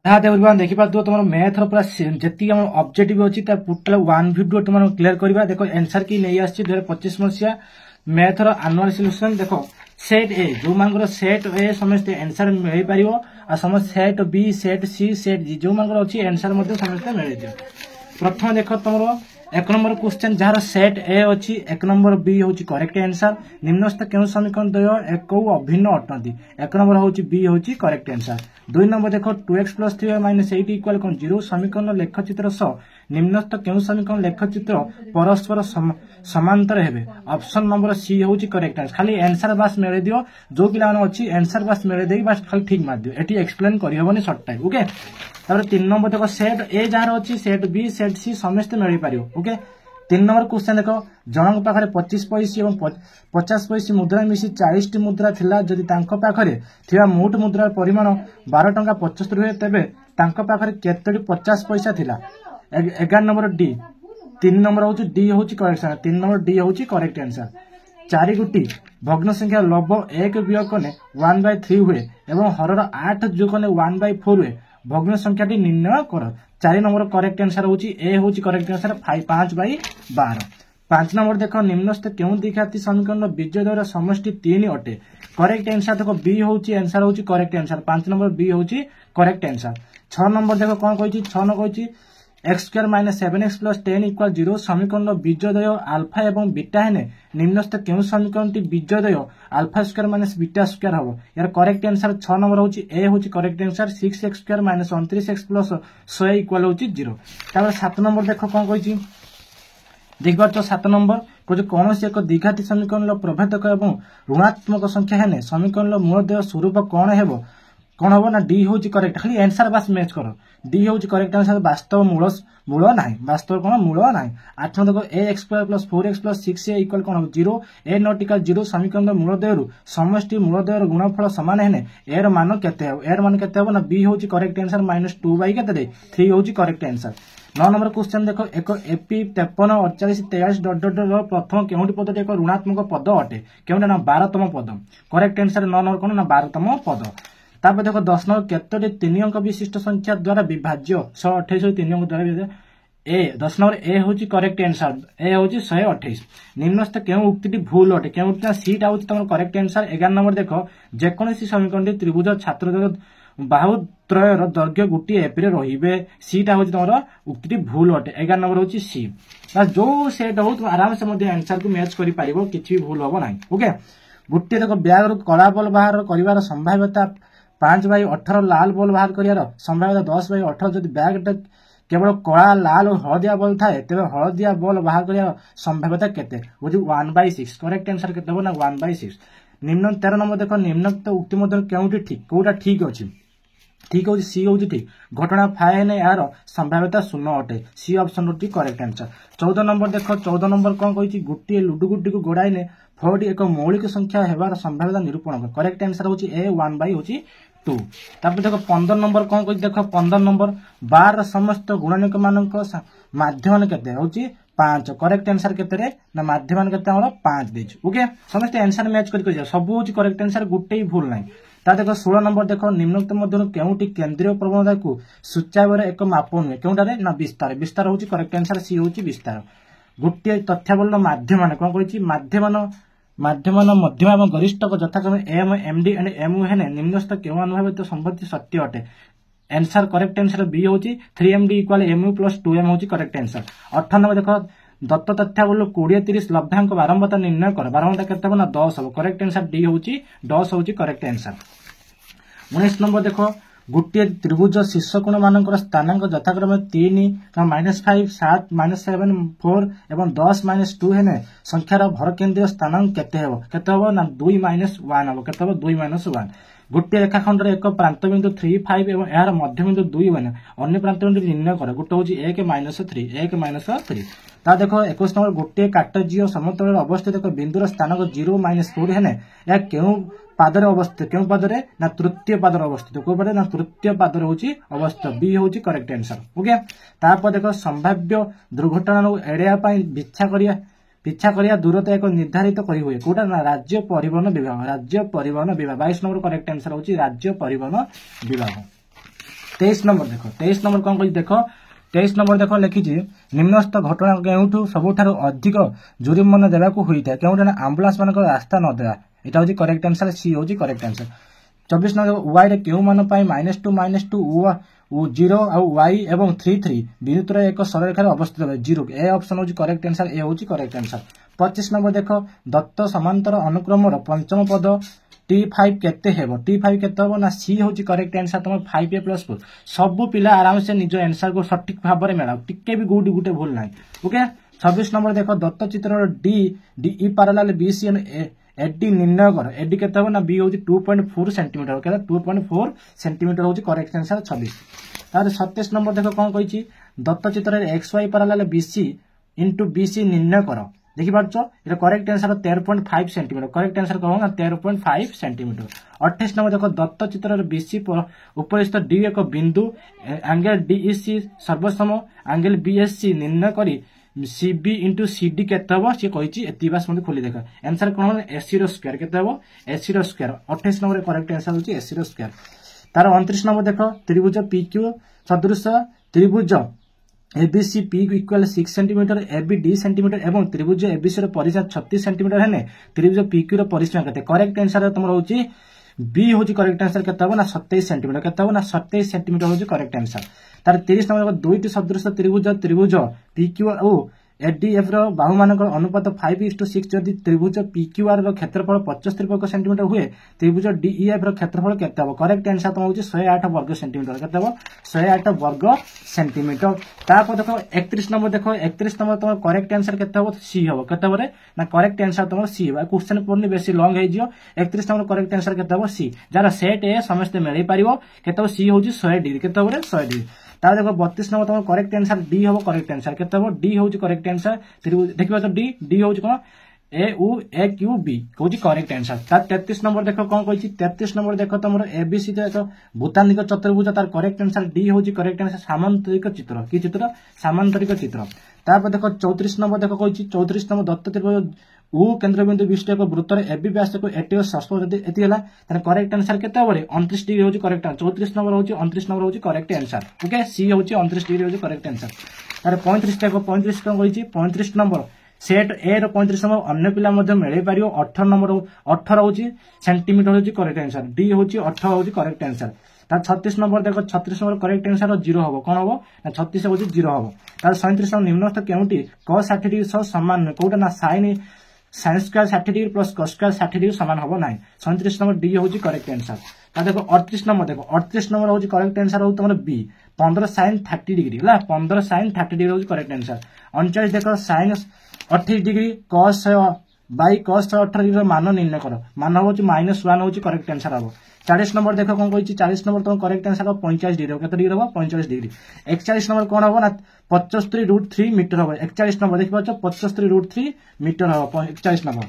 Everyone देखि पाथो तुम math पूरा जी ऑब्जेक्टिव अच्छी टोटल वन वीडियो तुम क्लियर करवा देखो आंसर की नहीं आसी 2025 मसीहा मैथ आनुआल सॉल्यूशन देखो सेट ए जो मान सेट ए समस्त आंसर मिल पार आ समस्त सेट बी सेट सी सेट जी जो मान अच्छी आंसर समस्त मिल दियो। प्रथम देख तुम एक नंबर क्वेश्चन जार सेट ए अच्छी एक नंबर बी हूँ करेक्ट आंसर निम्नस्थ क्यों समीकरण द्वय एक अभिन्न अटंती एक नंबर हूँ बी हूँ करेक्ट आंसर। दुई नंबर देख 2x + 3y - 8 = 0 समीकरण लेखचित्र सह निम्नस्थ क्यों समीकरण लेखचित्र परस्पर समांतर हेबे ऑप्शन नंबर सी हूँ करेक्ट आंसर। खाली आंसर बास मिले दियो जो पिला अच्छी आंसर बास मिले दे बास खाली ठीक मार दियो एटी एक्सप्लेन करहबनी सर्ट टाइम ओके। तापर 3 नंबर देखो सेट ए जार अच्छी सेट बी सेट सी समस्त मिल पार ओके। 3 नंबर क्वेश्चन देख जनक पाखे 25 पैसा और 50 पैसा मुद्रा मिसी 40 टी मुद्रा थिला जदि तांको पाखरे थिबा मोट मुद्रा परिमाण 12 टंका 75 हुए तेबे तांको पाखरे केतोटी 50 पैसा थिला। 11 नंबर डी 3 नंबर हूँ डी हूँ करेक्ट आंसर 3 नंबर डी हूँ करेक्ट आंसर। 4 गोटी भग्न संख्या लब 1 वियोगने 1/3 हुए एवं हरर 8 जोगने 1/4 हुए भग्न संख्या निर्णय कर। 4 नंबर करेक्ट आंसर हूँ ए हूँ करेक्ट आंसर 5/12। 5 नंबर देख निम्नस्थ क्यों द्विघाती समीकरण बीजद्वय समष्टि 3 अटे करेक्ट आंसर देख बी हूँ आंसर हूँ करेक्ट आंसर 5 नंबर बी हूँ करेक्ट आंसर। 6 नंबर देख कौन कही 6 न कही x² - 7x + 10 = 0 समीकरण बीजद्वय आल्फा एवं बीटा हेने निम्नस्थ क्यों समीकरण बीजद्वय α² - β² हम यार करेक्ट आंसर 6 नंबर हूँ ए हूँ correct answer 6x² - 29x + 100 = 0। 7 number देख कौन कही देख पार 7 नंबर कौन कौन एक द्विघाती समीकरण प्रभेदक एवं ऋणात्मक संख्या हेने समीकरण मूलदेय स्वरूप कौन हेबो कौन हम ना डी हूँ करेक्ट खाली आंसर बास मैच कर डी हूँ करेक्ट आंसर वास्तव मूल ना वास्तव कौन मूल ना। 8 देखो ax² + 4x + 6a = कौन हम 0 a = 0 समीकरण मूलदेय समष्टि मूलदेय गुणफल सामान हेने एर मान केते एर मान केते ना बी हूँ करेक्ट आंसर -2/3 हूँ करेक्ट आंसर। 9 नंबर क्वेश्चन देख एक एपी 53 48 23 प्रथम केउटी पदटी एक ऋणात्मक पद अटे केउटा ना 12तम पद करेक्ट आंसर 9 नंबर कौन ना 12तम पद। तापर देखो 10 नंबर केतोटी 3 अंक विशिष्ट संख्या द्वारा विभाज्य 128 3 अंक द्वारा ए 10 नंबर ए हूँ करेक्ट आंसर ए हूँ 128। निम्नस्थ क्यों उक्ति भूल अटे क्यों सीटा हूँ तुम करेक्ट आंसर। 11 नंबर देख जेकोसी समीकरण त्रिभुज छात्र बाहु त्रयर दैर्घ्य गोटे एपी रे सीटा हूँ तुम उक्ति भूल अटे 11 नंबर हूँ सी जो सेट हो तुम आराम से आंसर को मैच कर कि भूल हम ना ओके। गोटे देख ब्याग रु कला बल बाहर कर संभाव्यता 5/18 लाल बॉल बाहर कर संभाव्यता 10/18 जब बैग केवल कला लाल और हलदिया बॉल थाए तेज हलदिया बॉल बाहर कर संभाव्यता केते 1/6 करेक्ट आंसर केते हो ना 1/6। निम्न 13 नंबर देख निम्नोक्त उक्ति मध्य केउटी ठीक कोटा ठीक अच्छी ठीक हूँ सी हूँ ठीक घटना फाए ने यार संभाव्यता 0 अटे सी ऑप्शन टी करेक्ट आंसर। 14 नंबर देख 14 नंबर कौन कही गोटे लुडु गुटी को गोड़ाइने फलटी एक मौलिक संख्या हेबार संभाव्यता निरूपण करेक्ट आंसर हूँ ए 1/2। तापर देख 15 नंबर कौन कही देख 15 नंबर 12 समस्त गुणनिक मान माध्यम केते हूँ 5 करेक्ट आंसर केते ना माध्यम केते 5 देछ ओके समस्त आंसर मैच कर सब हूँ करेक्ट आंसर गोटे ही भूल ना। ता देख 16 नंबर देख निम्नोक्त मध्य केउटी केंद्रीय प्रवणता को सूचावर एक माप नुहे केउटारे ना विस्तार विस्तार हूँ करेक्ट आंसर सी हूँ विस्तार। गोटे तथ्याबल माध्यम कौन कही माध्यम मध्यम एवं गरिष्ठ यथाक्रम एम एमडी एंड एमयू हेने निम्नस्थ क्यों अनुभावित संपत्ति सत्य अटे आंसर करेक्ट आंसर बी हूँ 3md = mu + 2m हूँ करेक्ट आंसर। 18 नंबर देख दत्त तथ्याबल 20-30 लभ्यांक बारंबारता निर्णय कर बारंबारता केते हो ना 10 हम करेक्ट आंसर डी हूँ 10 हूँ करेक्ट आंसर। 19 नंबर देख गोटे त्रिभुज शीर्षकोण मान स्थानांक यथाक्रम 3 -5 7 -7 4 एवं 10 -2 हेने संख्यार भर केन्द्रीय स्थानांक केते हो ना 2 - 1 हम केते 2 - 1। गोटे रेखाखंड एक प्रांत बिंदु 3 5 एवं यार मध्य बिंदु 2 1 अन्य प्रांत बिंदु निर्णय कर गोटे हूँ 1 - 3 1 - 3। ता देख 21 नंबर गोटे काटजीय समतल अवस्थित एक बिंदुर स्थानक 0 - 4 हेने या क्यों पादरे अवस्थित क्यों पादरे ना तृतीय पादर अवस्थित को पादरे ना तृतीय पादर हूँ अवस्थित बी हूँ करेक्ट आंसर ओके। तापर देख संभाव्य दुर्घटना एड़ाइया पिछा करिया दूरता एक निर्धारित करी हुए कोटा ना राज्य परिवहन विभाग 22 नंबर करेक्ट आंसर हूँ राज्य परिवहन विभाग। 23 नंबर देख 23 नंबर कौन कही देख 23 नंबर देख लिखी निम्नस्थ घटना केउठू सबुठारु अधिक जुरिमाना देवाक होइता केउठा आम्बुलांस मान रास्ता न देवा एटा होची करेक्ट आंसर सी होची करेक्ट आंसर 24 नंबर वाई रे केउ मान पाई -2 0 आउ वाई एवं 3 बिंदुतर एक सरलरेखा अवस्थित है 0 ए ऑप्शन होची करेक्ट आंसर ए होची करेक्ट आंसर 25 नंबर देख दत्त समांतर अनुक्रम पंचम पद T5 केते हेबो T5 केते हेबो ना सी होची करेक्ट आंसर तुम 5a + 4 सब पिला आराम से निज आंसर को सटीक भाव में मेलाओ टिके भी गुटे भूल नाही ओके 26 नंबर देख दत्त चित्र डी पैरेलल बीसी एडी निर्णय कर एडी केते हेबो ना बी होची 2.4 सेंटीमीटर केते 2.4 सेंटीमीटर होची करेक्ट आंसर 26 तार 27 नंबर देख कोन कहिची दत्त चित्र XY पैरेलल BC * BC निर्णय कर देखि पाछो एटा correct answer 13.5 centimetre correct answer कहू ना 13.5 सेंटीमीटर 28 नंबर देखो दत्त चित्र BC उपरिस्थ D एक बिंदु एंगल DEC सर्वसम एंगल BSC निर्णय करी CB * CD केते हबो से कहिची एति बास मते खोली देखा आंसर कोन AC रो स्क्वायर केते हबो AC रो स्क्वायर 28 नंबर करेक्ट आंसर होची AC रो स्क्वायर तार 29 नंबर देखो त्रिभुज PQ सदृश त्रिभुज ABC P = 6 centimetre AB D centimetre एवं त्रिभुज ABC रो परिसीमा 36 सेंटीमीटर हेने त्रिभुज PQ रो परिसीमा केते करेक्ट आंसर तमरो होची B होची करेक्ट आंसर केते हबो ना 27 सेंटीमीटर केते हबो ना 27 सेंटीमीटर होची करेक्ट आंसर तार 30 नंबर दुईटी सदृश त्रिभुज PQ और एडीएफ रो बाहु मानकर अनुपात 5:6 जदि त्रिभुज PQR रो क्षेत्रफल 75 वर्ग सेंटीमीटर हुए त्रिभुज DEF रो क्षेत्रफल केते हबो करेक्ट आंसर त होची 108 वर्ग सेंटीमीटर केते हबो 108 वर्ग सेंटीमीटर तापर देखो 31 नंबर देखो 31 नंबर तमर करेक्ट आंसर केते हबो सी हबो केते हबो रे ना करेक्ट आंसर तमर सी हबो क्वेश्चन पढ़नी बेसी लॉन्ग हे जियो 31 नंबर करेक्ट आंसर केते हबो सी जार सेट ए समस्त मेळी पारिबो केते हबो सी होची 100 डिग्री केते हबो रे 100 डिग्री तार देखो 32 नंबर तमर करेक्ट आंसर डी हबो करेक्ट आंसर केते हबो डी होची करेक्ट आंसर देखिबा तो डी होची कोन ए क्यू बी होची करेक्ट आंसर तार 33 नंबर देखो कोन कहिची 33 नंबर देखो तमर एबीसी तो भूतानिक चतुर्भुज तार करेक्ट आंसर डी होची करेक्ट आंसर सामांतरिक चित्र की चित्र सामांतरिक चित्र तापर देखो 34 नंबर देखो कहिची 34 नंबर दत्त त्रिभुज उ केंद्रबिंदु विशिष्ट एक वृत्तर एबी व्यास को एटी सर्स्पर्श जदि एति हला तार करेक्ट आंसर केते हबो रे 29 डिग्री होची करेक्ट आंसर 34 नंबर होची 29 नंबर होची करेक्ट आंसर ओके सी होची 29 डिग्री होची करेक्ट आंसर तार 35 देखो 35 कोन कहिची 35 नंबर सेट ए रो 35 नंबर अन्य पिला मध्ये मेळै पारियो 18 नंबर 18 होची सेंटीमीटर होची करेक्ट आंसर डी होची 18 होची करेक्ट आंसर तार 36 नंबर देखो 36 नंबर करेक्ट आंसर 0 हबो कोन हबो ना 36 होची 0 हबो तार 37 नंबर निम्नस्थ केउटी cos 60 डिग्री सह समान कोटा ना sin square 60 degree plus cos square 60 degree समान हबो नाही 37 नंबर डी होची करेक्ट आंसर ता देखो 38 नंबर होची करेक्ट आंसर हो तमर बी 15 sin 30 डिग्री हला 15 sin 30 डिग्री होची करेक्ट आंसर 39 देखो sin 28 degree cos by cos 18 degree मान निर्णय करो मान होची -1 होची करेक्ट आंसर हबो 40 नंबर देखो कोन कहिची 40 नंबर तो करेक्ट आंसर 45 डिग्री केते डिग्री हबो 45 डिग्री 41 नंबर कोन हबो ना 75√3 मीटर हबो 41 नंबर देखि पाछो 75√3 मीटर हबो 41 नंबर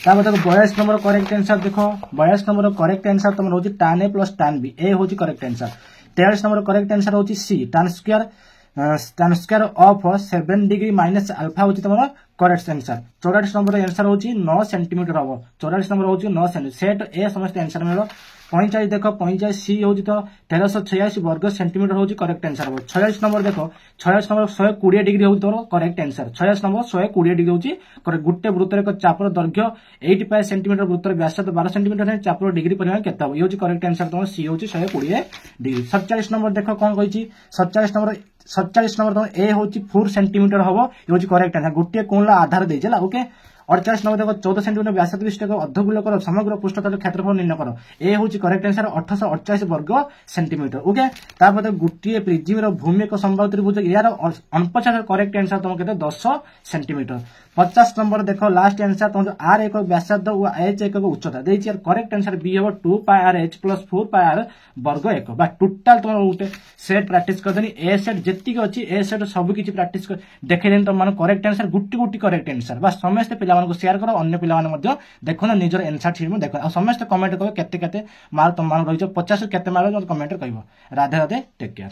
तापर देखो 42 नंबर करेक्ट आंसर देखो 42 नंबर करेक्ट आंसर तमर होची tan a + tan b ए होची correct answer 43 number correct answer होची सी tan square of 7 degree minus alpha होची तमर करेक्ट आंसर 44 नंबर आंसर होची 9 सेंटीमीटर हबो 44 नंबर होची 9 सेंटीमीटर सेट ए समस्त आंसर मिलो 45 देखो 45 सी होची तो 1386 वर्ग सेंटीमीटर होची करेक्ट आंसर हबो 46 नंबर देखो 46 नंबर 120 डिग्री होची तोर करेक्ट आंसर 46 नंबर 120 डिग्री होची गुटे वृत्तर एक चापर दैर्घ्य 85 सेंटीमीटर वृत्तर व्यासार्ध 12 सेंटीमीटर है चापर डिग्री परिमाण केते हबो ये होची करेक्ट आंसर तोर सी होची 120 डिग्री 47 नंबर देखो कोन कहिची 47 नंबर तो ए होची 4 सेंटीमीटर हबो ये होची करेक्ट आंसर गुटे कोनला आधार देई जला ओके 48 नंबर देखो 14 सेंटीमीटर व्यासार्ध विशिष्ट एक अर्धगोलकर समग्र पृष्ठतल क्षेत्रफल निर्णय करो ए होची करेक्ट आंसर 848 वर्ग सेंटीमीटर ओके तापर गुटे प्रिज्म रो भूमि एक समबाहु त्रिभुज यार अनुपात करेक्ट आंसर तुम केते 10 सेंटीमीटर 50 नंबर देखो लास्ट आंसर तुम आर एक व्यासार्ध और एच एक उच्चता देछि यार करेक्ट आंसर बी हेबो 2 pi R H plus 4 pi R वर्ग एक बा टोटल तुम उठे सेट प्रैक्टिस कर देनी ए सेट जेतिक अछि ए सेट सब किछि प्रैक्टिस कर देखै देन तुम मान करेक्ट आंसर गुटी करेक्ट आंसर बा समस्त पिला मान को शेयर करो अन्य पिला मान मध्ये देखो ना निजर आंसर शीट में देखो समस्त कमेंट करो केते मार्क तुम मान रहिजो 50 केते मार्क कमेंट कहबो राधे राधे टेक केयर।